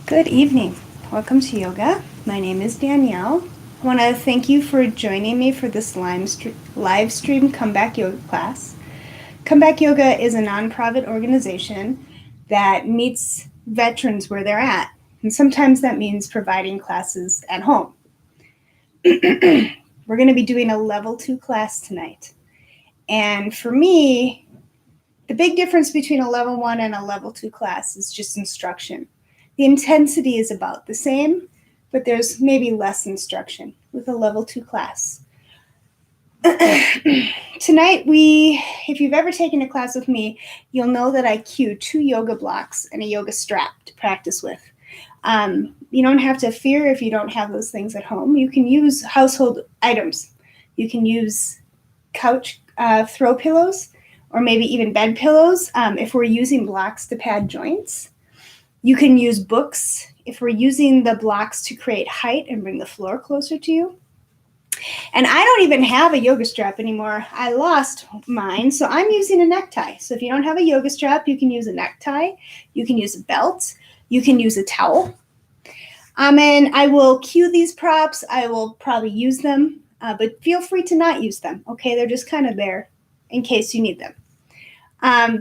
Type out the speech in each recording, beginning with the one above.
Good evening. Welcome to yoga. My name is Danielle. I want to thank you for joining me for this live stream comeback yoga class. Comeback Yoga is a nonprofit organization that meets veterans where they're at, and sometimes that means providing classes at home. We're going to be doing a level 2 class tonight. And for me, the big difference between a level 1 and a level 2 class is just instruction. The intensity is about the same, but there's maybe less instruction with a level 2 class. Tonight, if you've ever taken a class with me, you'll know that I cue 2 yoga blocks and a yoga strap to practice with. You don't have to fear if you don't have those things at home. You can use household items. You can use couch throw pillows or maybe even bed pillows if we're using blocks to pad joints. You can use books if we're using the blocks to create height and bring the floor closer to you. And I don't even have a yoga strap anymore. I lost mine, so I'm using a necktie. So if you don't have a yoga strap, you can use a necktie. You can use a belt. You can use a towel. And I will cue these props. I will probably use them, but feel free to not use them. Okay, they're just kind of there in case you need them.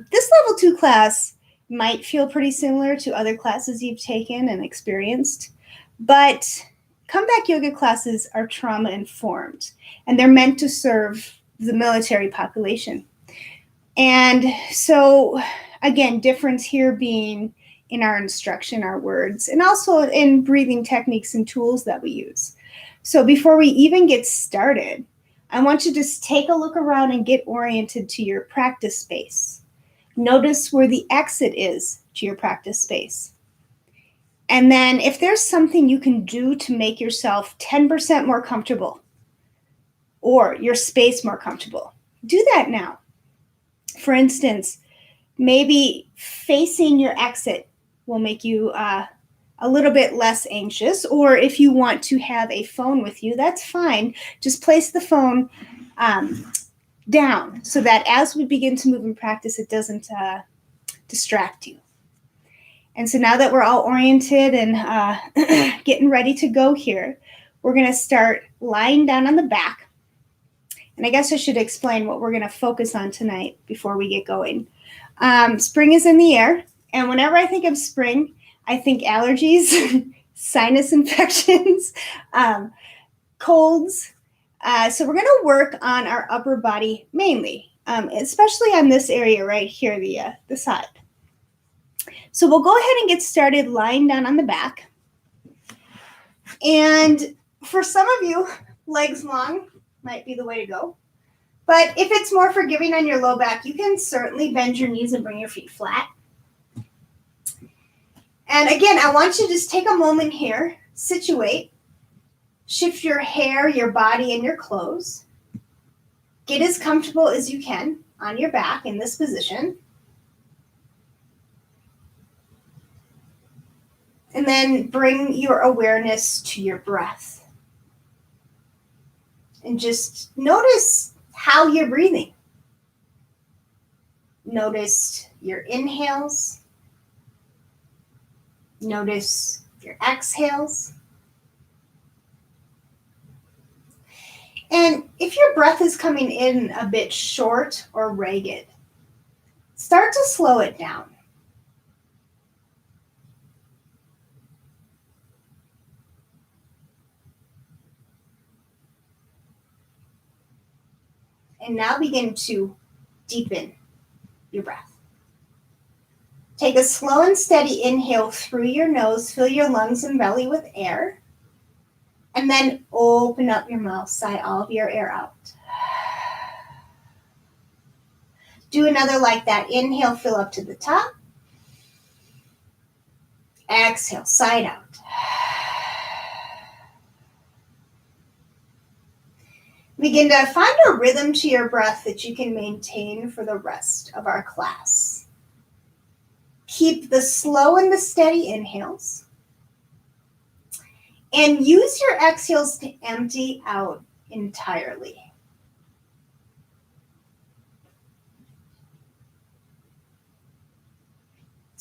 This level 2 class might feel pretty similar to other classes you've taken and experienced, but comeback yoga classes are trauma informed, and they're meant to serve the military population. And so, again, difference here being in our instruction, our words, and also in breathing techniques and tools that we use. So before we even get started, I want you to just take a look around and get oriented to your practice space. Notice where the exit is to your practice space. And then if there's something you can do to make yourself 10% more comfortable or your space more comfortable, do that now. For instance, maybe facing your exit will make you a little bit less anxious, or if you want to have a phone with you, that's fine. Just place the phone down so that as we begin to move in practice, it doesn't distract you. And so now that we're all oriented and getting ready to go here, we're going to start lying down on the back. And I guess I should explain what we're going to focus on tonight before we get going. Spring is in the air. And whenever I think of spring, I think allergies, sinus infections, colds. So we're going to work on our upper body mainly, especially on this area right here, the side. So we'll go ahead and get started lying down on the back. And for some of you, legs long might be the way to go. But if it's more forgiving on your low back, you can certainly bend your knees and bring your feet flat. And again, I want you to just take a moment here, situate, shift your hair, your body, and your clothes. Get as comfortable as you can on your back in this position. And then bring your awareness to your breath. And just notice how you're breathing. Notice your inhales. Notice your exhales. And if your breath is coming in a bit short or ragged, start to slow it down. And now begin to deepen your breath. Take a slow and steady inhale through your nose, fill your lungs and belly with air, and then open up your mouth, sigh all of your air out. Do another like that. Inhale, fill up to the top. Exhale, sigh out. Begin to find a rhythm to your breath that you can maintain for the rest of our class. Keep the slow and the steady inhales. And use your exhales to empty out entirely.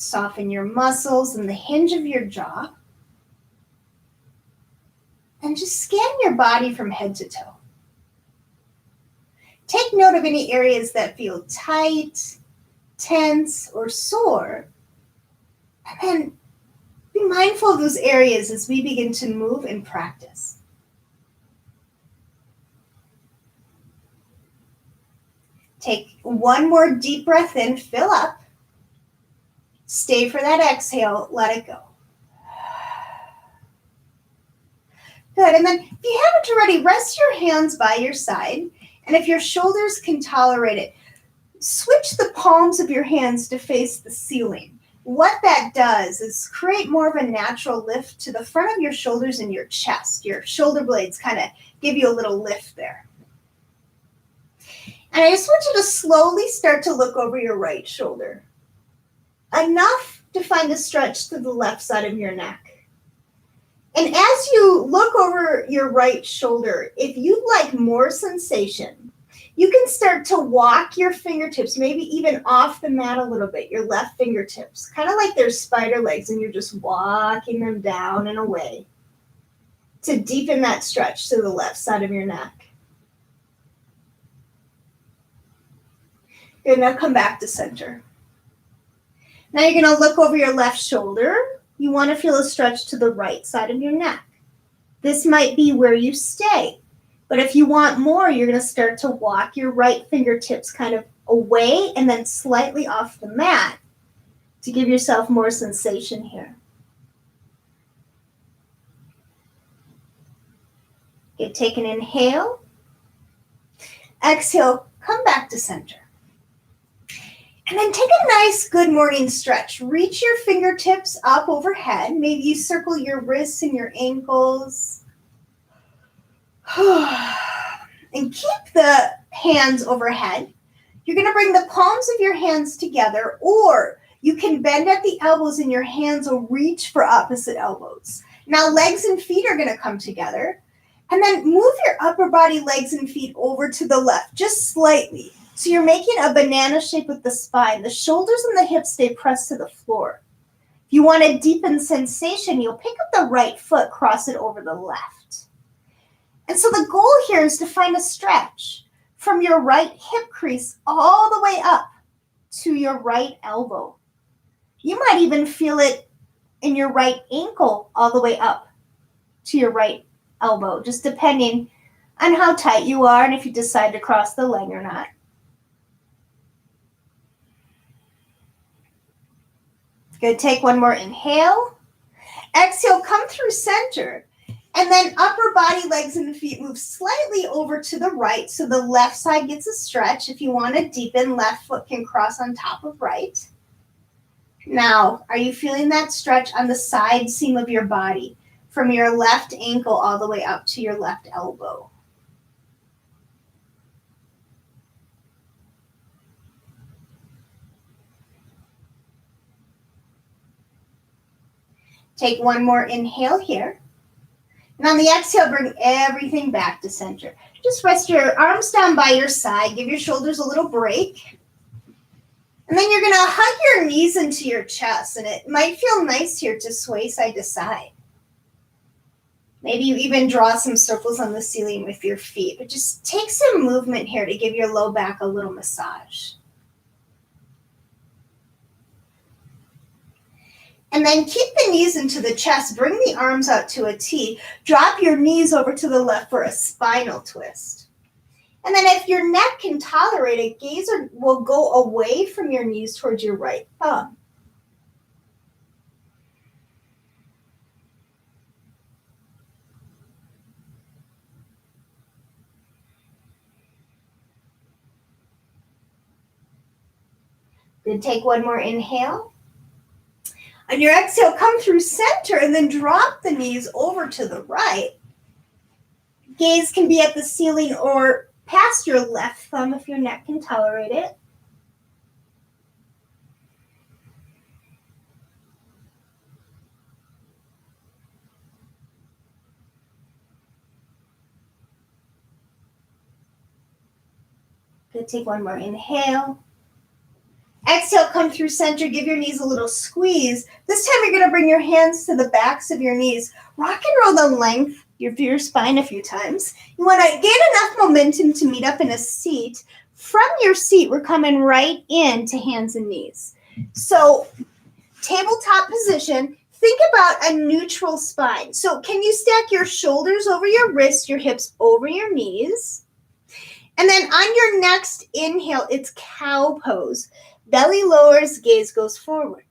Soften your muscles and the hinge of your jaw. And just scan your body from head to toe. Take note of any areas that feel tight, tense, or sore. And then be mindful of those areas as we begin to move and practice. Take one more deep breath in, fill up. Stay for that exhale, let it go. Good, and then if you haven't already, rest your hands by your side, and if your shoulders can tolerate it, switch the palms of your hands to face the ceiling. What that does is create more of a natural lift to the front of your shoulders and your chest. Your shoulder blades kind of give you a little lift there. And I just want you to slowly start to look over your right shoulder. Enough to find a stretch to the left side of your neck. And as you look over your right shoulder, if you'd like more sensation, you can start to walk your fingertips, maybe even off the mat a little bit, your left fingertips, kind of like they're spider legs, and you're just walking them down and away to deepen that stretch to the left side of your neck. Good, now come back to center. Now you're going to look over your left shoulder. You want to feel a stretch to the right side of your neck. This might be where you stay. But if you want more, you're going to start to walk your right fingertips kind of away and then slightly off the mat to give yourself more sensation here. Okay, take an inhale. Exhale, come back to center. And then take a nice good morning stretch. Reach your fingertips up overhead. Maybe you circle your wrists and your ankles. And keep the hands overhead. You're going to bring the palms of your hands together, or you can bend at the elbows and your hands will reach for opposite elbows. Now legs and feet are going to come together. And then move your upper body, legs and feet over to the left, just slightly. So you're making a banana shape with the spine. The shoulders and the hips stay pressed to the floor. If you want to deepen sensation, you'll pick up the right foot, cross it over the left. And so the goal here is to find a stretch from your right hip crease all the way up to your right elbow. You might even feel it in your right ankle all the way up to your right elbow, just depending on how tight you are and if you decide to cross the leg or not. Good, take one more inhale. Exhale, come through center. And then upper body, legs, and feet move slightly over to the right so the left side gets a stretch. If you want to deepen, left foot can cross on top of right. Now, are you feeling that stretch on the side seam of your body from your left ankle all the way up to your left elbow? Take one more inhale here. And on the exhale, bring everything back to center. Just rest your arms down by your side. Give your shoulders a little break. And then you're going to hug your knees into your chest. And it might feel nice here to sway side to side. Maybe you even draw some circles on the ceiling with your feet. But just take some movement here to give your low back a little massage. And then keep the knees into the chest. Bring the arms out to a T. Drop your knees over to the left for a spinal twist. And then if your neck can tolerate it, gaze will go away from your knees towards your right thumb. Good, take one more inhale. On your exhale, come through center and then drop the knees over to the right. Gaze can be at the ceiling or past your left thumb if your neck can tolerate it. Good, take one more inhale. Exhale, come through center. Give your knees a little squeeze. This time you're going to bring your hands to the backs of your knees. Rock and roll the length of your spine a few times. You want to gain enough momentum to meet up in a seat. From your seat, we're coming right into hands and knees. So tabletop position. Think about a neutral spine. So can you stack your shoulders over your wrists, your hips over your knees? And then on your next inhale, it's cow pose. Belly lowers, gaze goes forward.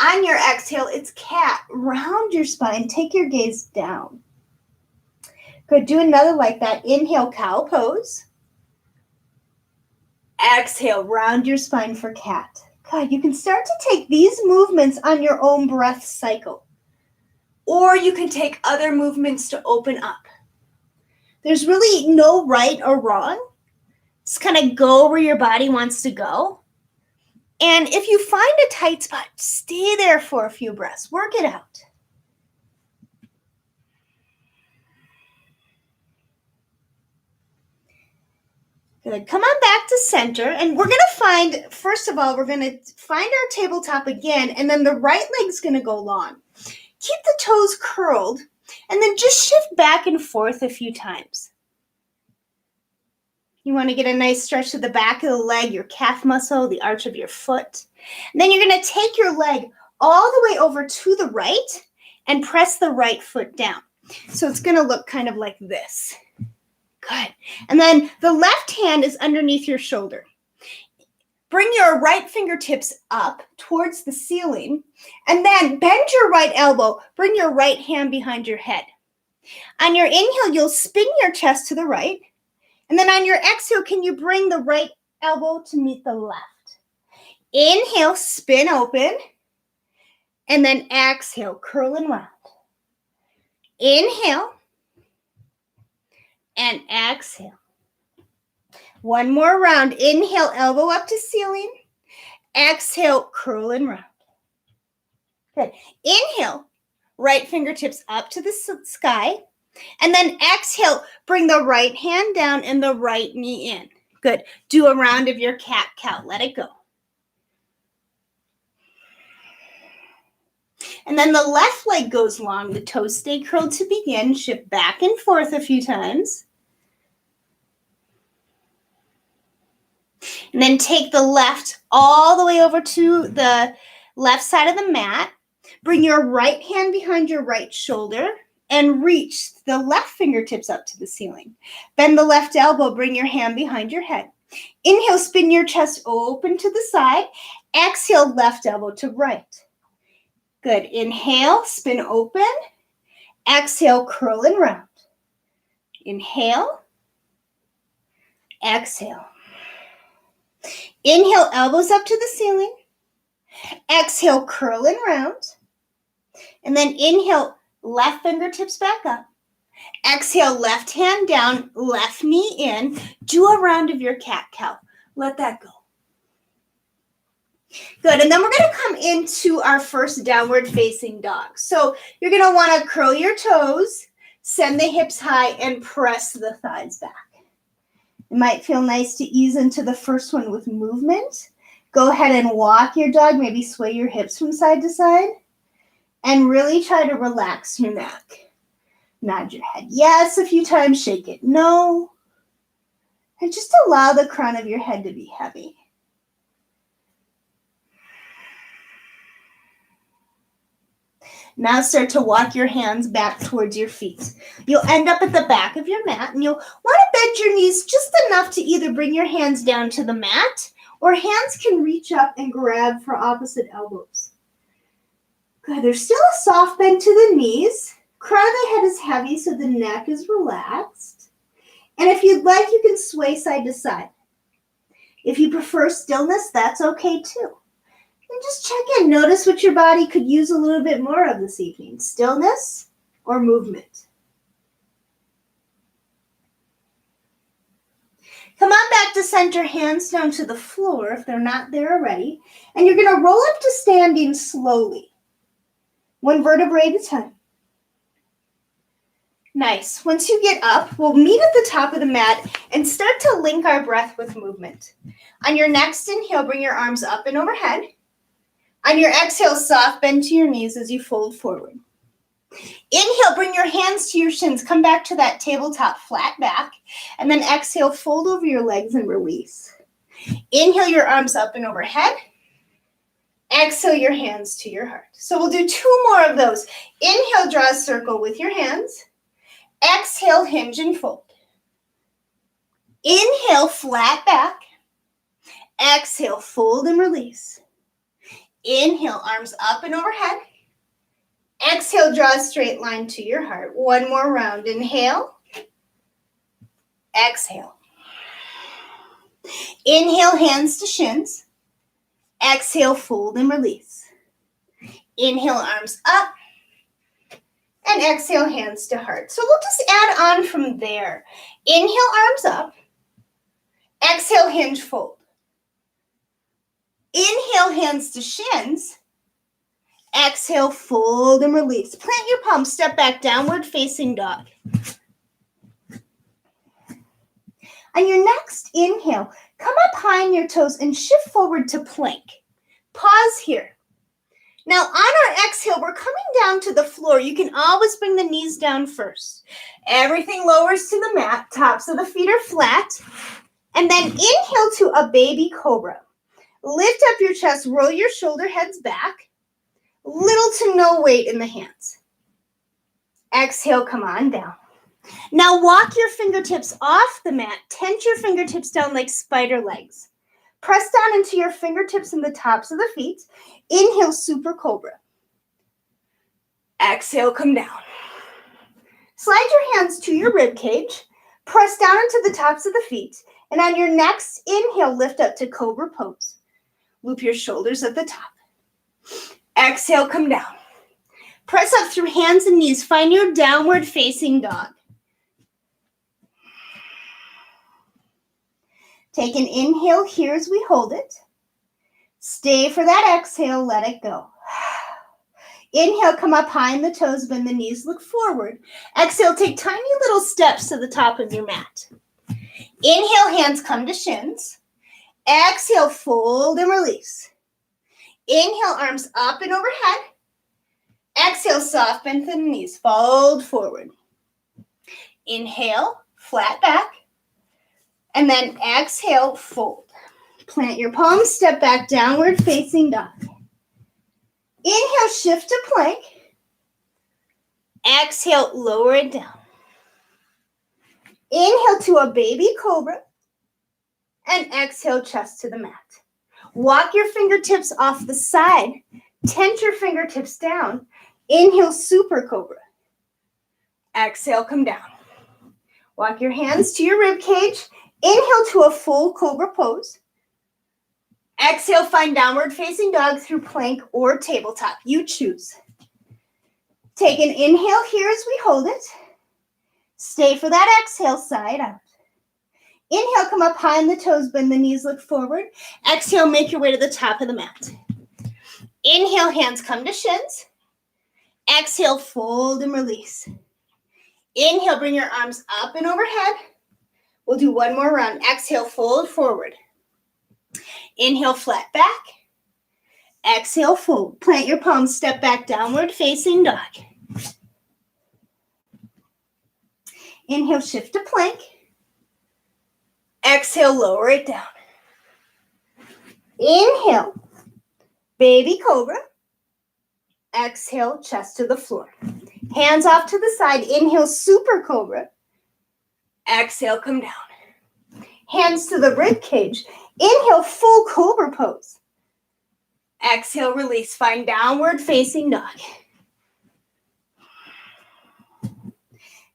On your exhale, it's cat. Round your spine, take your gaze down. Good, do another like that. Inhale, cow pose. Exhale, round your spine for cat. God, you can start to take these movements on your own breath cycle. Or you can take other movements to open up. There's really no right or wrong. Just kind of go where your body wants to go. And if you find a tight spot, stay there for a few breaths. Work it out. Good. Come on back to center. And we're going to find, first of all, we're going to find our tabletop again. And then the right leg's going to go long. Keep the toes curled. And then just shift back and forth a few times. You want to get a nice stretch to the back of the leg, your calf muscle, the arch of your foot. And then you're going to take your leg all the way over to the right and press the right foot down. So it's going to look kind of like this. Good. And then the left hand is underneath your shoulder. Bring your right fingertips up towards the ceiling and then bend your right elbow. Bring your right hand behind your head. On your inhale, you'll spin your chest to the right. And then on your exhale, can you bring the right elbow to meet the left? Inhale, spin open. And then exhale, curl and round. Inhale. And exhale. One more round. Inhale, elbow up to ceiling. Exhale, curl and round. Good. Inhale, right fingertips up to the sky. And then exhale, bring the right hand down and the right knee in. Good. Do a round of your cat-cow. Let it go. And then the left leg goes long. The toes stay curled to begin. Shift back and forth a few times. And then take the left all the way over to the left side of the mat. Bring your right hand behind your right shoulder. And reach the left fingertips up to the ceiling. Bend the left elbow, bring your hand behind your head. Inhale, spin your chest open to the side. Exhale, left elbow to right. Good. Inhale, spin open. Exhale, curl and round. Inhale. Exhale. Inhale, elbows up to the ceiling. Exhale, curl and round. And then inhale, left fingertips back up. Exhale, left hand down, left knee in. Do a round of your cat-cow. Let that go. Good. And then we're going to come into our first downward facing dog. So you're going to want to curl your toes, send the hips high, and press the thighs back. It might feel nice to ease into the first one with movement. Go ahead and walk your dog. Maybe sway your hips from side to side. And really try to relax your neck. Nod your head yes a few times, shake it no. And just allow the crown of your head to be heavy. Now start to walk your hands back towards your feet. You'll end up at the back of your mat and you'll want to bend your knees just enough to either bring your hands down to the mat or hands can reach up and grab for opposite elbows. Good. There's still a soft bend to the knees. Crown of the head is heavy, so the neck is relaxed. And if you'd like, you can sway side to side. If you prefer stillness, that's okay too. And just check in. Notice what your body could use a little bit more of this evening. Stillness or movement. Come on back to center, hands down to the floor if they're not there already. And you're going to roll up to standing slowly. One vertebrae at a time. Nice. Once you get up, we'll meet at the top of the mat and start to link our breath with movement. On your next inhale, bring your arms up and overhead. On your exhale, soft bend to your knees as you fold forward. Inhale, bring your hands to your shins. Come back to that tabletop flat back. And then exhale, fold over your legs and release. Inhale your arms up and overhead. Exhale your hands to your heart. So we'll do 2 more of those. Inhale, draw a circle with your hands. Exhale, hinge and fold. Inhale, flat back. Exhale, fold and release. Inhale, arms up and overhead. Exhale, draw a straight line to your heart. 1 more round. Inhale. Exhale. Inhale, hands to shins. Exhale, fold and release. Inhale, arms up. And exhale, hands to heart. So we'll just add on from there. Inhale, arms up. Exhale, hinge, fold. Inhale, hands to shins. Exhale, fold and release. Plant your palms, step back, downward facing dog. On your next inhale, come up high on your toes and shift forward to plank. Pause here. Now on our exhale, we're coming down to the floor. You can always bring the knees down first. Everything lowers to the mat. Tops of the feet are flat. And then inhale to a baby cobra. Lift up your chest, roll your shoulder heads back. Little to no weight in the hands. Exhale, come on down. Now walk your fingertips off the mat. Tense your fingertips down like spider legs. Press down into your fingertips and the tops of the feet. Inhale, super cobra. Exhale, come down. Slide your hands to your rib cage. Press down into the tops of the feet. And on your next inhale, lift up to cobra pose. Loop your shoulders at the top. Exhale, come down. Press up through hands and knees. Find your downward facing dog. Take an inhale here as we hold it. Stay for that exhale, let it go. Inhale, come up high in the toes, bend the knees, look forward. Exhale, take tiny little steps to the top of your mat. Inhale, hands come to shins. Exhale, fold and release. Inhale, arms up and overhead. Exhale, soft bend the knees, fold forward. Inhale, flat back. And then exhale, fold. Plant your palms, step back, downward facing dog. Inhale, shift to plank. Exhale, lower it down. Inhale to a baby cobra. And exhale, chest to the mat. Walk your fingertips off the side. Tense your fingertips down. Inhale, super cobra. Exhale, come down. Walk your hands to your rib cage. Inhale to a full cobra pose. Exhale, find downward facing dog through plank or tabletop. You choose. Take an inhale here as we hold it. Stay for that exhale, side out. Inhale, come up high on the toes, bend the knees, look forward. Exhale, make your way to the top of the mat. Inhale, hands come to shins. Exhale, fold and release. Inhale, bring your arms up and overhead. We'll do 1 more round. Exhale, fold forward. Inhale, flat back. Exhale, fold. Plant your palms, step back, downward facing dog. Inhale, shift to plank. Exhale, lower it down. Inhale, baby cobra. Exhale, chest to the floor. Hands off to the side. Inhale, super cobra. Exhale, come down. Hands to the rib cage. Inhale, full cobra pose. Exhale, release. Find downward facing dog.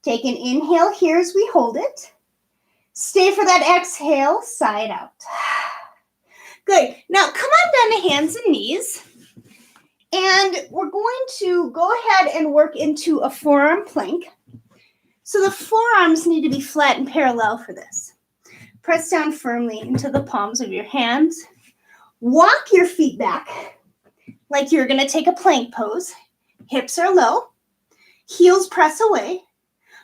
Take an inhale here as we hold it. Stay for that exhale, side out. Good. Now come on down to hands and knees. And we're going to go ahead and work into a forearm plank. So the forearms need to be flat and parallel for this. Press down firmly into the palms of your hands. Walk your feet back like you're going to take a plank pose. Hips are low. Heels press away.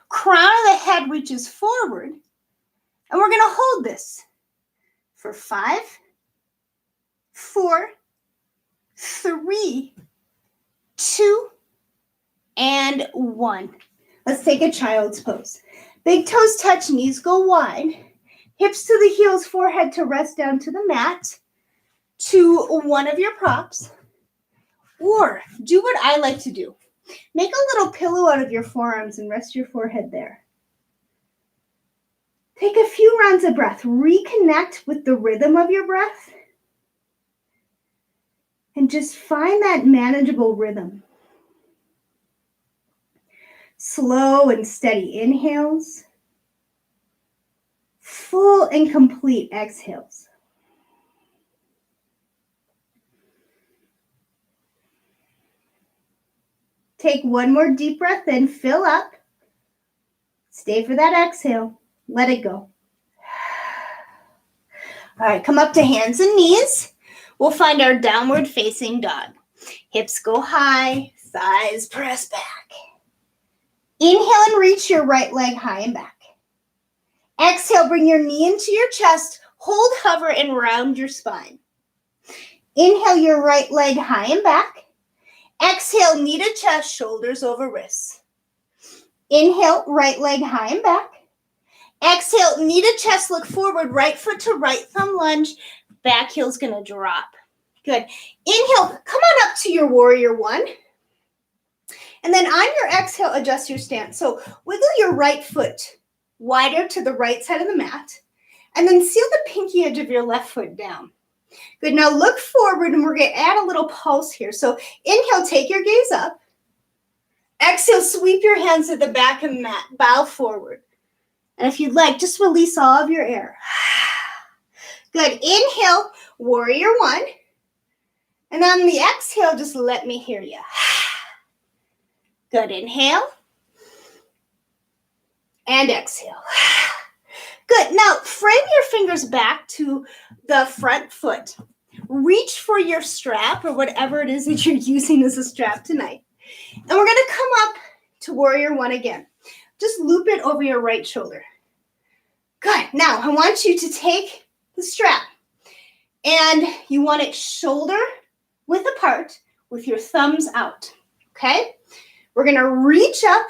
Crown of the head reaches forward. And we're going to hold this for 5, 4, 3, 2, and 1. Let's take a child's pose. Big toes touch, knees go wide. Hips to the heels, forehead to rest down to the mat, to one of your props. Or do what I like to do. Make a little pillow out of your forearms and rest your forehead there. Take a few rounds of breath. Reconnect with the rhythm of your breath. And just find that manageable rhythm. Slow and steady inhales. Full and complete exhales. Take one more deep breath in, fill up. Stay for that exhale. Let it go. All right, come up to hands and knees. We'll find our downward facing dog. Hips go high, thighs press back. Inhale and reach your right leg high and back. Exhale, bring your knee into your chest. Hold, hover, and round your spine. Inhale your right leg high and back. Exhale, knee to chest, shoulders over wrists. Inhale, right leg high and back. Exhale, knee to chest, look forward, right foot to right thumb lunge. Back heel's gonna drop. Good. Inhale, come on up to your warrior one. And then on your exhale, adjust your stance. So wiggle your right foot wider to the right side of the mat. And then seal the pinky edge of your left foot down. Good. Now look forward and we're going to add a little pulse here. So inhale, take your gaze up. Exhale, sweep your hands to the back of the mat. Bow forward. And if you'd like, just release all of your air. Good. Inhale, warrior one. And on the exhale, just let me hear you. Good. Inhale. And exhale. Good. Now, frame your fingers back to the front foot. Reach for your strap or whatever it is that you're using as a strap tonight. And we're going to come up to warrior one again. Just loop it over your right shoulder. Good. Now, I want you to take the strap and you want it shoulder width apart with your thumbs out. Okay? We're going to reach up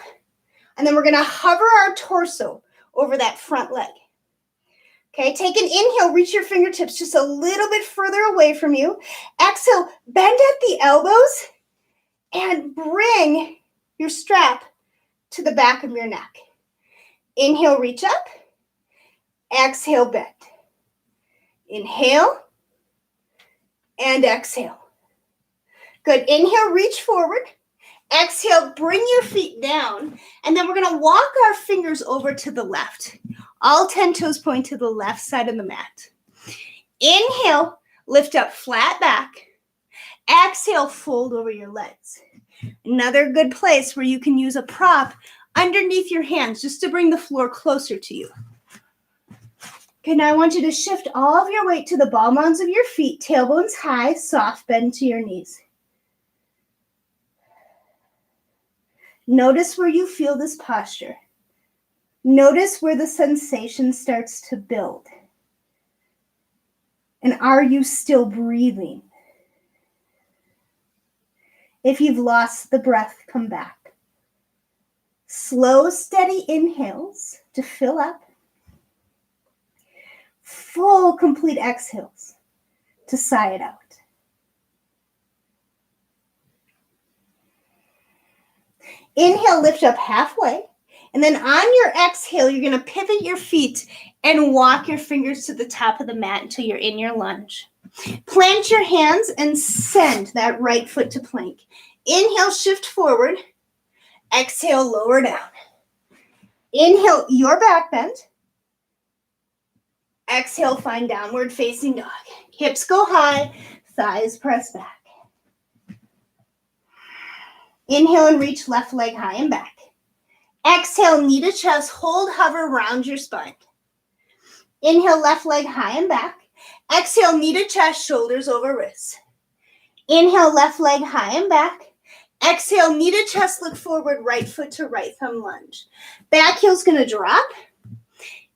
and then we're going to hover our torso over that front leg. Okay, take an inhale, reach your fingertips just a little bit further away from you. Exhale, bend at the elbows and bring your strap to the back of your neck. Inhale, reach up. Exhale, bend. Inhale and exhale. Good. Inhale, reach forward. Exhale, bring your feet down. And then we're going to walk our fingers over to the left. All 10 toes point to the left side of the mat. Inhale, lift up flat back. Exhale, fold over your legs. Another good place where you can use a prop underneath your hands just to bring the floor closer to you. Okay, now I want you to shift all of your weight to the ball mounds of your feet, tailbones high, soft bend to your knees. Notice where you feel this posture. Notice where the sensation starts to build. And are you still breathing? If you've lost the breath, come back. Slow, steady inhales to fill up. Full, complete exhales to sigh it out. Inhale, lift up halfway. And then on your exhale, you're going to pivot your feet and walk your fingers to the top of the mat until you're in your lunge. Plant your hands and send that right foot to plank. Inhale, shift forward. Exhale, lower down. Inhale, your back bend. Exhale, find downward facing dog. Hips go high, thighs press back. Inhale and reach left leg high and back. Exhale, knee to chest, hold, hover, round your spine. Inhale, left leg high and back. Exhale, knee to chest, shoulders over wrists. Inhale, left leg high and back. Exhale, knee to chest, look forward, right foot to right thumb lunge. Back heel's gonna drop.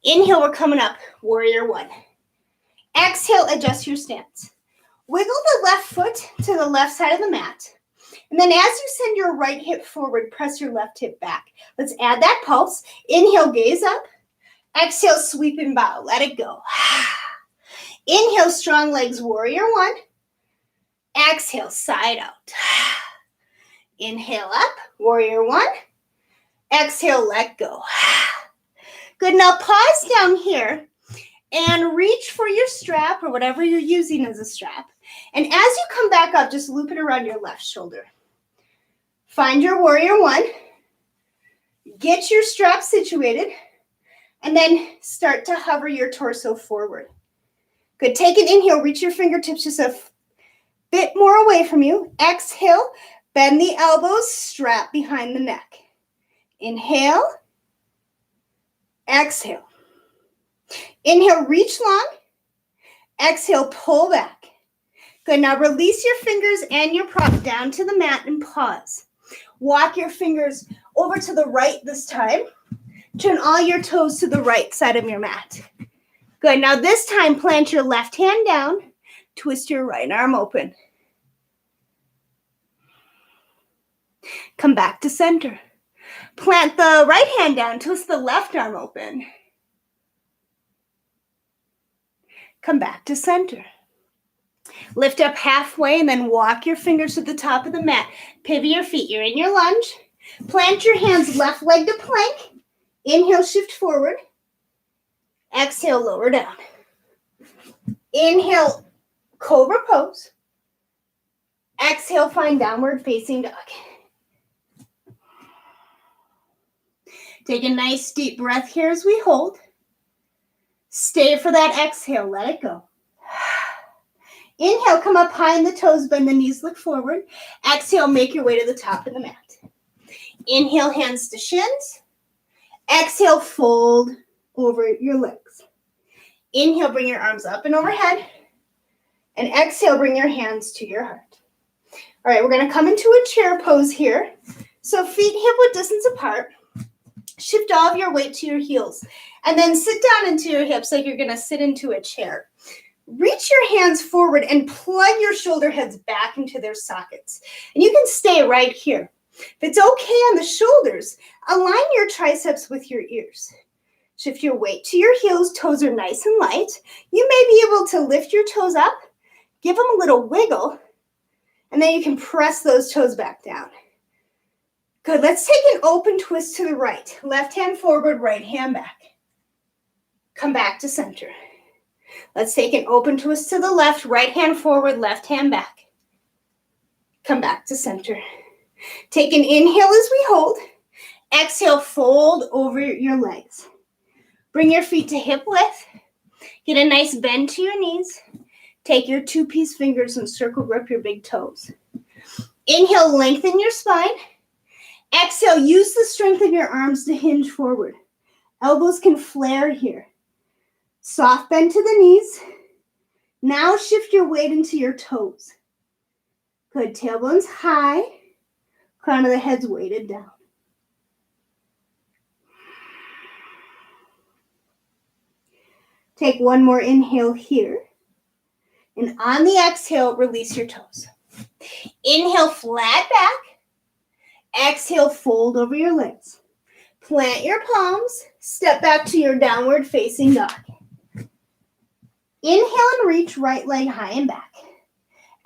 Inhale, we're coming up, warrior one. Exhale, adjust your stance. Wiggle the left foot to the left side of the mat. And then as you send your right hip forward, press your left hip back. Let's add that pulse. Inhale, gaze up. Exhale, sweep and bow. Let it go. Inhale, strong legs, warrior one. Exhale, side out. Inhale up, warrior one. Exhale, let go. Good, now pause down here and reach for your strap or whatever you're using as a strap. And as you come back up, just loop it around your left shoulder. Find your warrior one. Get your strap situated. And then start to hover your torso forward. Good, take an inhale, reach your fingertips just a bit more away from you. Exhale, bend the elbows, strap behind the neck. Inhale. Exhale. Inhale, reach long. Exhale, pull back. Good, now release your fingers and your prop down to the mat and pause. Walk your fingers over to the right this time. Turn all your toes to the right side of your mat. Good, now this time plant your left hand down. Twist your right arm open. Come back to center. Plant the right hand down, twist the left arm open. Come back to center. Lift up halfway and then walk your fingers to the top of the mat. Pivot your feet. You're in your lunge. Plant your hands left leg to plank. Inhale, shift forward. Exhale, lower down. Inhale, cobra pose. Exhale, find downward facing dog. Take a nice deep breath here as we hold. Stay for that exhale. Let it go. Inhale, come up high in the toes, bend the knees, look forward. Exhale, make your way to the top of the mat. Inhale, hands to shins. Exhale, fold over your legs. Inhale, bring your arms up and overhead. And exhale, bring your hands to your heart. All right, we're going to come into a chair pose here. So feet hip-width distance apart. Shift all of your weight to your heels. And then sit down into your hips like you're going to sit into a chair. Reach your hands forward and plug your shoulder heads back into their sockets. And you can stay right here. If it's okay on the shoulders, align your triceps with your ears. Shift your weight to your heels. Toes are nice and light. You may be able to lift your toes up, give them a little wiggle, and then you can press those toes back down. Good. Let's take an open twist to the right. Left hand forward, right hand back. Come back to center. Let's take an open twist to the left, right hand forward, left hand back. Come back to center. Take an inhale as we hold. Exhale, fold over your legs. Bring your feet to hip width. Get a nice bend to your knees. Take your two-piece fingers and circle grip your big toes. Inhale, lengthen your spine. Exhale, use the strength of your arms to hinge forward. Elbows can flare here. Soft bend to the knees. Now shift your weight into your toes. Good, tailbones high. Crown of the head's weighted down. Take one more inhale here. And on the exhale, release your toes. Inhale, flat back. Exhale, fold over your legs. Plant your palms. Step back to your downward facing dog. Inhale and reach right leg high and back.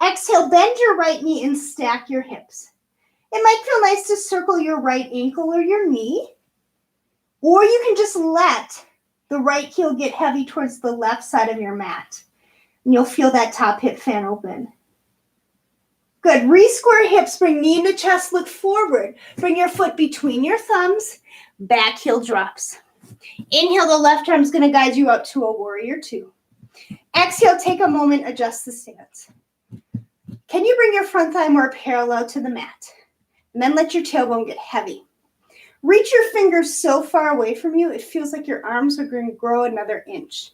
Exhale, bend your right knee and stack your hips. It might feel nice to circle your right ankle or your knee, or you can just let the right heel get heavy towards the left side of your mat, and you'll feel that top hip fan open. Good. Re-square hips, bring knee into chest, look forward. Bring your foot between your thumbs, back heel drops. Inhale, the left arm's going to guide you up to a warrior two. Exhale, take a moment, adjust the stance. Can you bring your front thigh more parallel to the mat? And then let your tailbone get heavy. Reach your fingers so far away from you, it feels like your arms are going to grow another inch.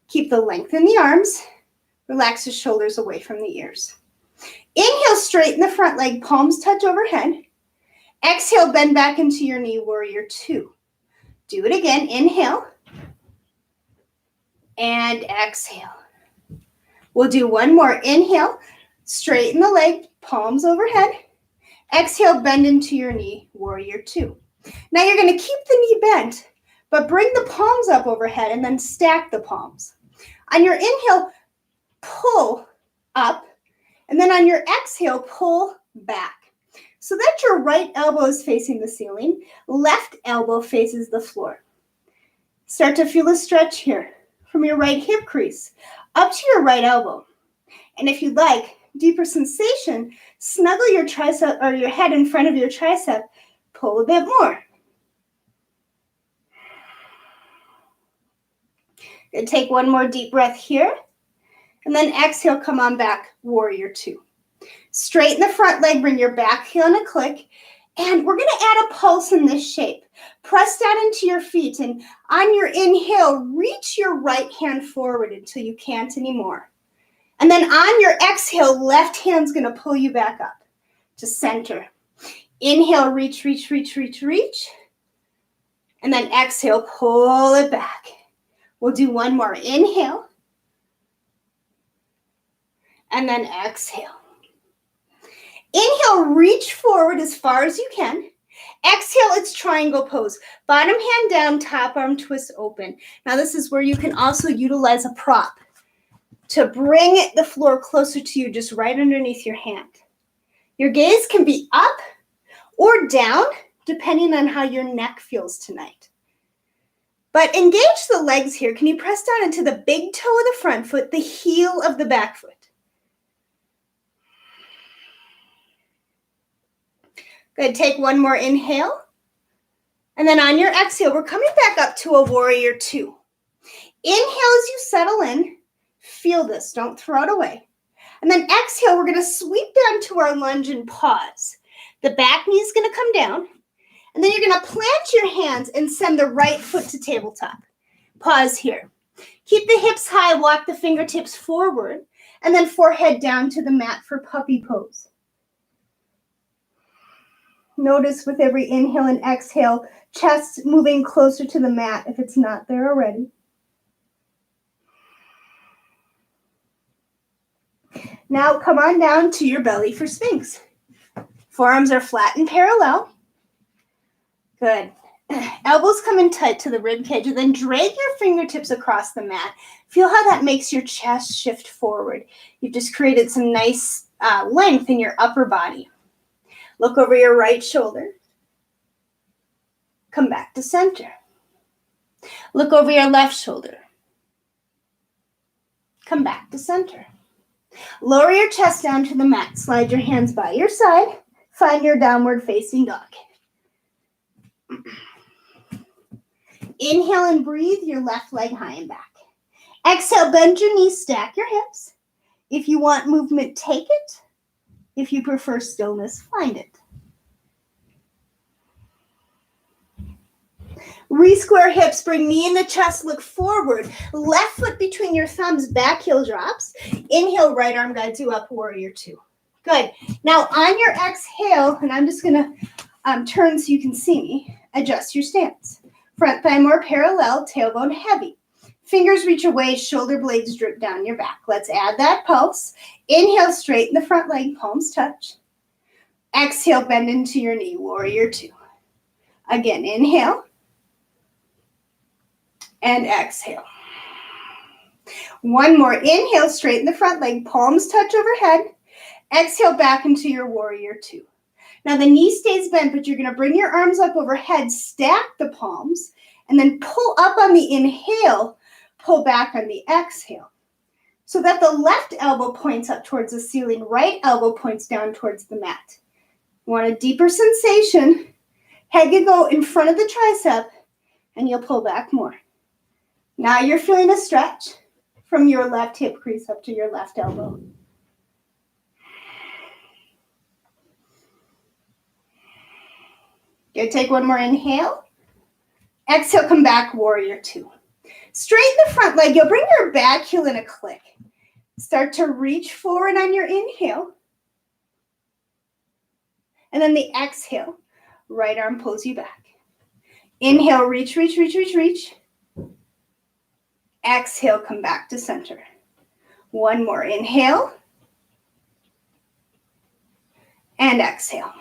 Keep the length in the arms. Relax the shoulders away from the ears. Inhale, straighten the front leg, palms touch overhead. Exhale, bend back into your knee, warrior two. Do it again. Inhale. And exhale. We'll do one more. Inhale, straighten the leg, palms overhead. Exhale, bend into your knee, warrior two. Now you're going to keep the knee bent, but bring the palms up overhead and then stack the palms. On your inhale, pull up, and then on your exhale, pull back. So that your right elbow is facing the ceiling, left elbow faces the floor. Start to feel a stretch here from your right hip crease up to your right elbow. And if you'd like deeper sensation, snuggle your tricep or your head in front of your tricep, pull a bit more. Good. Take one more deep breath here. And then exhale, come on back, warrior two. Straighten the front leg, bring your back heel in a click. And we're going to add a pulse in this shape. Press down into your feet. And on your inhale, reach your right hand forward until you can't anymore. And then on your exhale, left hand's going to pull you back up to center. Inhale, reach, reach, reach, reach, reach. And then exhale, pull it back. We'll do one more. Inhale. And then exhale. Inhale, reach forward as far as you can. Exhale, it's triangle pose. Bottom hand down, top arm twist open. Now this is where you can also utilize a prop to bring the floor closer to you, just right underneath your hand. Your gaze can be up or down, depending on how your neck feels tonight. But engage the legs here. Can you press down into the big toe of the front foot, the heel of the back foot? Good. Take one more inhale. And then on your exhale, we're coming back up to a warrior two. Inhale as you settle in. Feel this. Don't throw it away. And then exhale, we're going to sweep down to our lunge and pause. The back knee is going to come down. And then you're going to plant your hands and send the right foot to tabletop. Pause here. Keep the hips high. Walk the fingertips forward. And then forehead down to the mat for puppy pose. Notice with every inhale and exhale, chest moving closer to the mat if it's not there already. Now come on down to your belly for Sphinx. Forearms are flat and parallel. Good. Elbows come in tight to the rib cage, and then drag your fingertips across the mat. Feel how that makes your chest shift forward. You've just created some nice length in your upper body. Look over your right shoulder. Come back to center. Look over your left shoulder. Come back to center. Lower your chest down to the mat. Slide your hands by your side. Find your downward facing dog. Inhale and breathe your left leg high and back. Exhale, bend your knees, stack your hips. If you want movement, take it. If you prefer stillness, find it. Re-square hips, bring knee in the chest, look forward. Left foot between your thumbs, back heel drops. Inhale, right arm guides you up, warrior two. Good. Now on your exhale, and I'm just going to turn so you can see me, adjust your stance. Front thigh more parallel, tailbone heavy. Fingers reach away, shoulder blades drip down your back. Let's add that pulse. Inhale, straighten the front leg, palms touch. Exhale, bend into your knee, warrior two. Again, inhale. And exhale. One more. Inhale, straighten the front leg, palms touch overhead. Exhale, back into your warrior two. Now the knee stays bent, but you're going to bring your arms up overhead, stack the palms, and then pull up on the inhale, pull back on the exhale. So that the left elbow points up towards the ceiling, right elbow points down towards the mat. Want a deeper sensation? Head can go in front of the tricep, and you'll pull back more. Now you're feeling a stretch from your left hip crease up to your left elbow. Good. Take one more inhale. Exhale, come back, warrior two. Straighten the front leg. You'll bring your back heel in a click. Start to reach forward on your inhale. And then the exhale, right arm pulls you back. Inhale, reach, reach, reach, reach, reach. Exhale, come back to center. One more. Inhale. And exhale.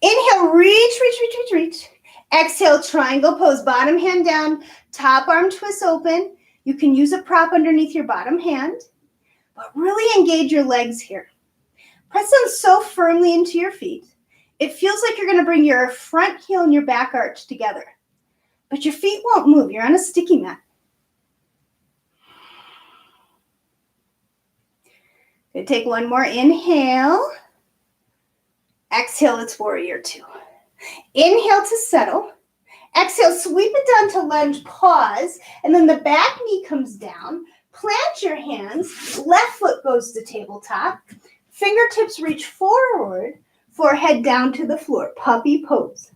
Inhale, reach. Exhale, triangle pose, bottom hand down, top arm twist open. You can use a prop underneath your bottom hand, but really engage your legs here. Press them so firmly into your feet. It feels like you're going to bring your front heel and your back arch together, but your feet won't move. You're on a sticky mat. Good. Take one more. Inhale. Exhale, it's warrior two. Inhale to settle. Exhale, sweep it down to lunge, pause, and then the back knee comes down. Plant your hands. Left foot goes to tabletop. Fingertips reach forward. Forehead down to the floor. Puppy pose.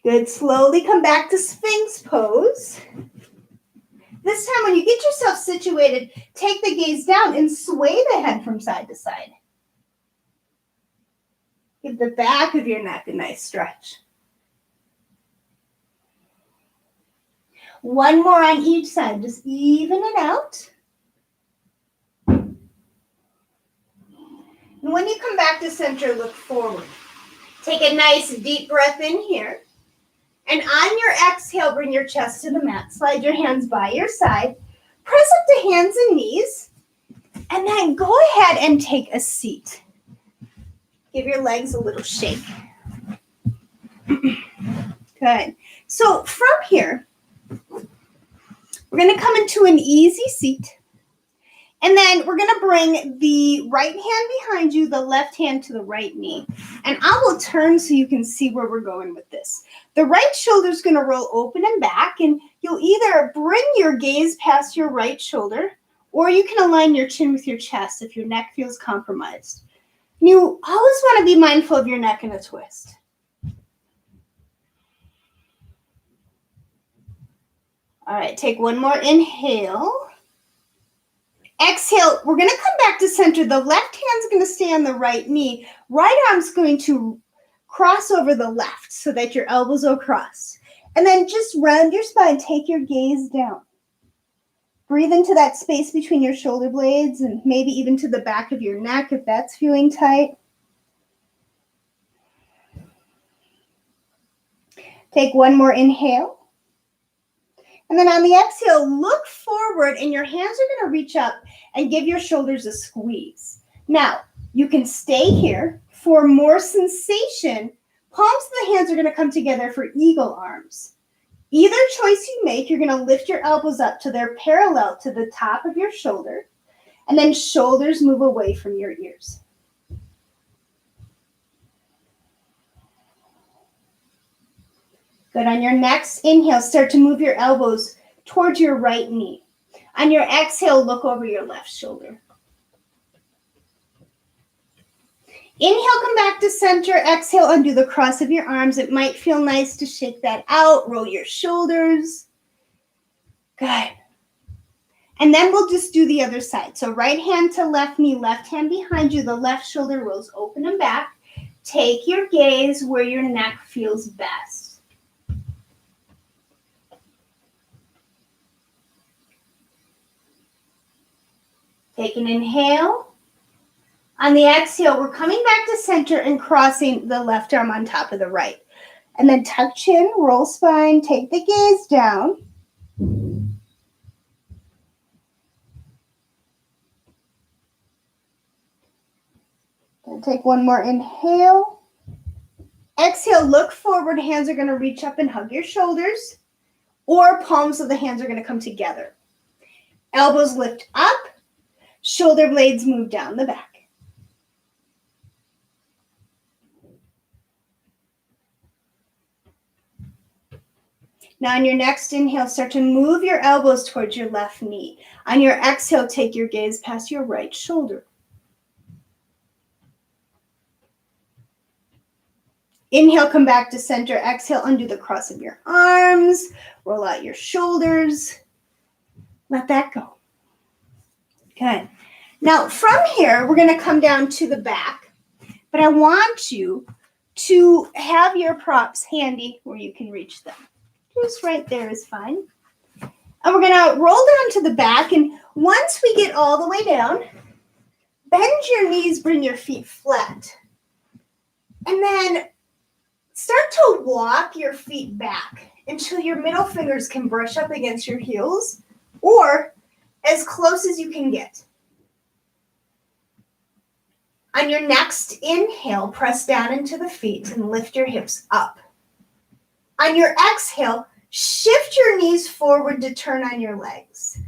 Good. Slowly come back to Sphinx pose. This time when you get yourself situated, take the gaze down and sway the head from side to side. Give the back of your neck a nice stretch. One more on each side. Just even it out. And when you come back to center, look forward. Take a nice deep breath in here. And on your exhale, bring your chest to the mat. Slide your hands by your side. Press up to hands and knees. And then go ahead and take a seat. Give your legs a little shake. Good. So from here, we're going to come into an easy seat. And then we're going to bring the right hand behind you, the left hand to the right knee. And I will turn so you can see where we're going with this. The right shoulder is going to roll open and back, and you'll either bring your gaze past your right shoulder, or you can align your chin with your chest if your neck feels compromised. You always want to be mindful of your neck in a twist. All right, take one more inhale. Exhale, we're going to come back to center. The left hand's going to stay on the right knee. Right arm's going to cross over the left so that your elbows are crossed. And then just round your spine. Take your gaze down. Breathe into that space between your shoulder blades and maybe even to the back of your neck if that's feeling tight. Take one more inhale. And then on the exhale, look forward and your hands are going to reach up and give your shoulders a squeeze. Now, you can stay here. For more sensation, palms of the hands are going to come together for eagle arms. Either choice you make, you're going to lift your elbows up to they're parallel to the top of your shoulder, and then shoulders move away from your ears. Good. On your next inhale, start to move your elbows towards your right knee. On your exhale, look over your left shoulder. Inhale, come back to center. Exhale, undo the cross of your arms. It might feel nice to shake that out. Roll your shoulders. Good. And then we'll just do the other side. So right hand to left knee, left hand behind you. The left shoulder rolls open and back. Take your gaze where your neck feels best. Take an inhale. On the exhale, we're coming back to center and crossing the left arm on top of the right. And then tuck chin, roll spine, take the gaze down. And take one more inhale. Exhale, look forward. Hands are going to reach up and hug your shoulders, or palms of the hands are going to come together. Elbows lift up. Shoulder blades move down the back. Now on your next inhale, start to move your elbows towards your left knee. On your exhale, take your gaze past your right shoulder. Inhale, come back to center. Exhale, undo the cross of your arms. Roll out your shoulders. Let that go. Good. Now, from here, we're going to come down to the back. But I want you to have your props handy where you can reach them. Just right there is fine. And we're going to roll down to the back. And once we get all the way down, bend your knees, bring your feet flat. And then start to walk your feet back until your middle fingers can brush up against your heels or as close as you can get. On your next inhale, press down into the feet and lift your hips up. On your exhale, shift your knees forward to turn on your legs.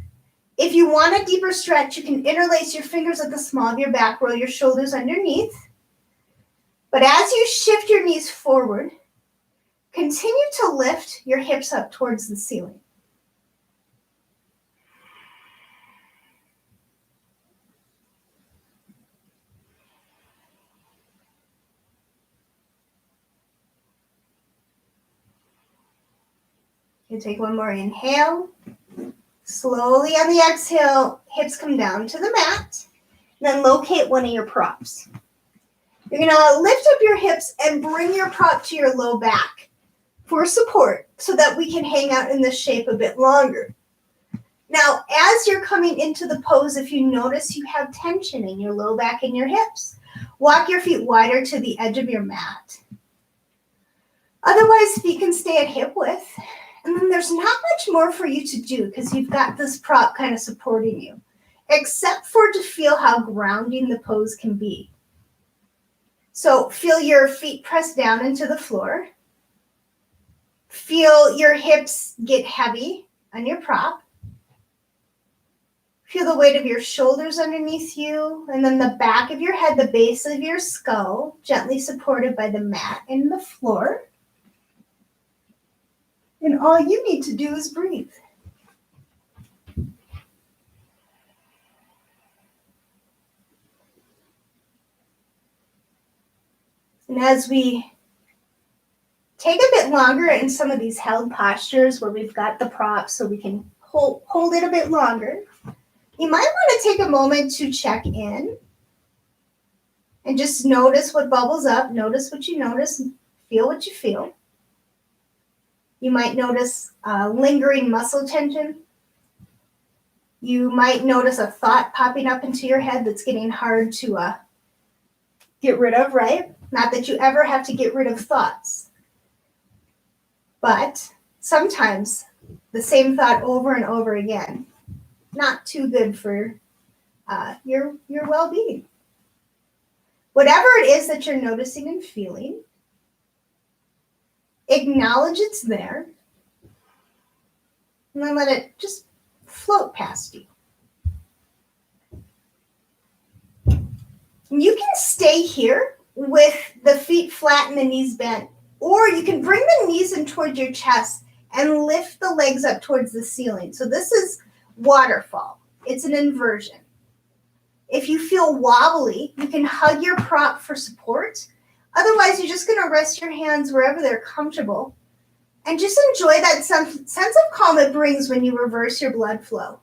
If you want a deeper stretch, you can interlace your fingers at the small of your back, roll your shoulders underneath. But as you shift your knees forward, continue to lift your hips up towards the ceiling. You take one more inhale. Slowly on the exhale, hips come down to the mat. Then locate one of your props. You're going to lift up your hips and bring your prop to your low back for support so that we can hang out in this shape a bit longer. Now, as you're coming into the pose, if you notice you have tension in your low back and your hips, walk your feet wider to the edge of your mat. Otherwise, feet can stay at hip width. And then there's not much more for you to do because you've got this prop kind of supporting you, except for to feel how grounding the pose can be. So feel your feet press down into the floor. Feel your hips get heavy on your prop. Feel the weight of your shoulders underneath you, and then the back of your head, the base of your skull, gently supported by the mat and the floor. And all you need to do is breathe. And as we take a bit longer in some of these held postures where we've got the props so we can hold it a bit longer, you might want to take a moment to check in and just notice what bubbles up, notice what you notice, feel what you feel. You might notice lingering muscle tension. You might notice a thought popping up into your head that's getting hard to get rid of, right? Not that you ever have to get rid of thoughts. But sometimes the same thought over and over again, not too good for your well-being. Whatever it is that you're noticing and feeling, acknowledge it's there, and then let it just float past you. You can stay here with the feet flat and the knees bent, or you can bring the knees in towards your chest and lift the legs up towards the ceiling. So this is waterfall. It's an inversion. If you feel wobbly, you can hug your prop for support. Otherwise, you're just going to rest your hands wherever they're comfortable and just enjoy that sense of calm it brings when you reverse your blood flow.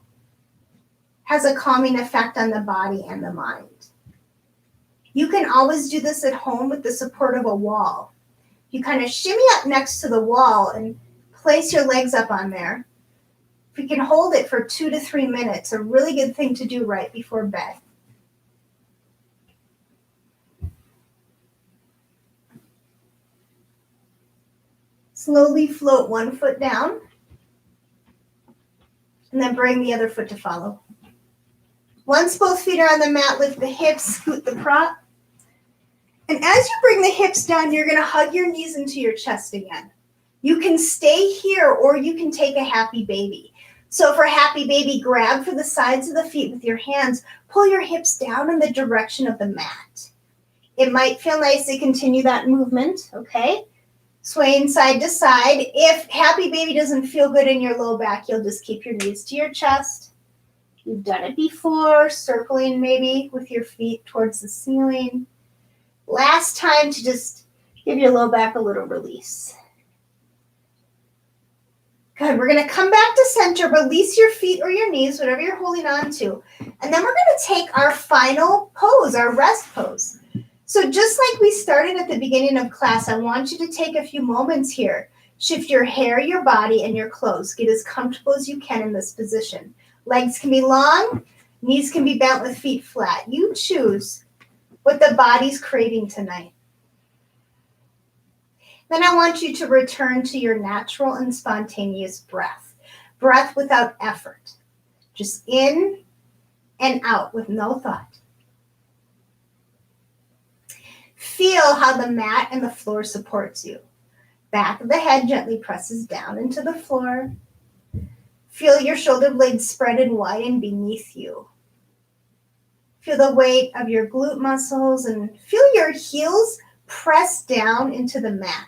Has a calming effect on the body and the mind. You can always do this at home with the support of a wall. You kind of shimmy up next to the wall and place your legs up on there. If you can hold it for 2 to 3 minutes, a really good thing to do right before bed. Slowly float one foot down and then bring the other foot to follow. Once both feet are on the mat, lift the hips, scoot the prop. And as you bring the hips down, you're going to hug your knees into your chest again. You can stay here or you can take a happy baby. So for happy baby, grab for the sides of the feet with your hands. Pull your hips down in the direction of the mat. It might feel nice to continue that movement, okay? Swaying side to side. If happy baby doesn't feel good in your low back, you'll just keep your knees to your chest. You've done it before, circling maybe with your feet towards the ceiling. Last time to just give your low back a little release. Good. We're going to come back to center. Release your feet or your knees, whatever you're holding on to. And then we're going to take our final pose, our rest pose. So just like we started at the beginning of class, I want you to take a few moments here. Shift your hair, your body, and your clothes. Get as comfortable as you can in this position. Legs can be long, knees can be bent with feet flat. You choose what the body's craving tonight. Then I want you to return to your natural and spontaneous breath. Breath without effort. Just in and out with no thought. Feel how the mat and the floor supports you. Back of the head gently presses down into the floor. Feel your shoulder blades spread and widen beneath you. Feel the weight of your glute muscles and feel your heels press down into the mat.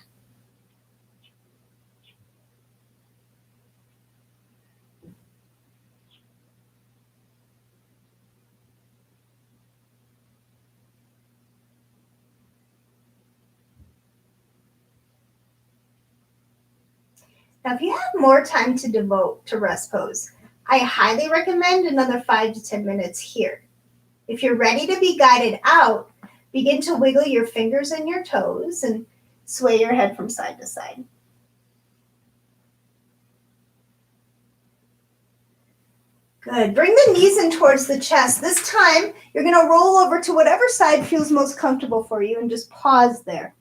Now, if you have more time to devote to rest pose, I highly recommend another 5 to 10 minutes here. If you're ready to be guided out, begin to wiggle your fingers and your toes and sway your head from side to side. Good. Bring the knees in towards the chest. This time, you're going to roll over to whatever side feels most comfortable for you and just pause there.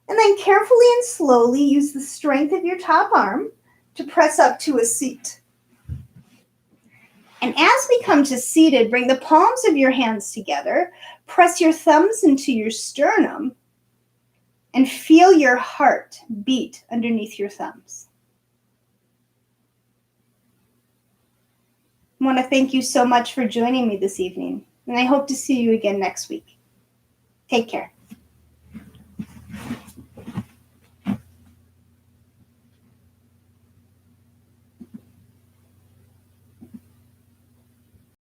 And then carefully and slowly use the strength of your top arm to press up to a seat. And as we come to seated, bring the palms of your hands together, press your thumbs into your sternum, and feel your heart beat underneath your thumbs. I want to thank you so much for joining me this evening, and I hope to see you again next week. Take care.